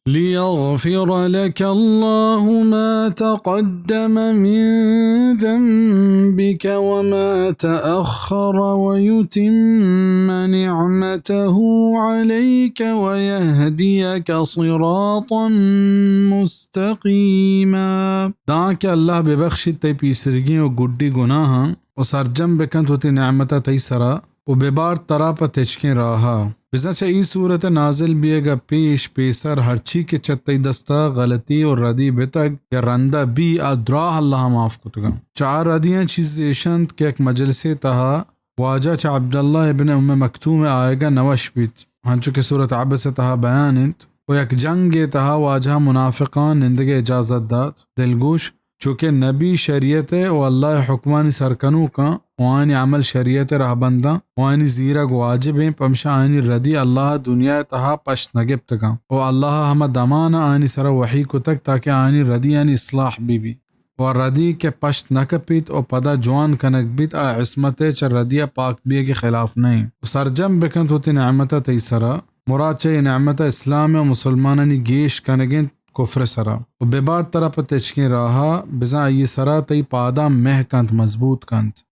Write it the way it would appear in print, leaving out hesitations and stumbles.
ليغفر لك الله ما تقدم من ذنبك وما تأخر ويتم نعمته عليك ويهديك صراطا مستقيما. داك الله ببخشي تي بيسرگي و گُڈّي گناها و سرجم بكنت وتي نعمتا تي سرا و ببار طرافا تشكين راها. بزنچ ای صورت نازل بیگا پیش پیسر ہرچی کے چتی دستا غلطی اور ردی بتگ یا رندہ بی ادراہ اللہ معاف کتگا. چار ردیاں چیز ایشند کہ ایک مجلسے تہا واجہ چا عبداللہ ابن مکتوم آئے گا نوش بیت ہنچو کہ صورت عبس تہا بیانت و یک جنگ تہا واجہ منافقان نندگے اجازت داد دلگوش چونکہ نبی شریعت و اللہ حکمانی سرکنو کا وانی عمل شریعت رہ بندہ وانی زیرگ واجب ہیں پمشا آنی ردی اللہ دنیا تہا پشت نگب تکا و اللہ ہم دمانا آنی سر وحی کو تک تاکہ آنی ردی آنی اصلاح بی و ردی کے پشت نکپیت و پدا جوان کنک بیت عصمت چا ردیہ پاک بیے کے خلاف نہیں و سرجم بکن تو تی نعمتا تیسرا مراد چاہی نعمتا اسلام و مسلمانانی گیش کنگین کفر سرا و ببار طرف تشکین راہا بزا ای سرا تی پادا مہ کنت مضبوط کنت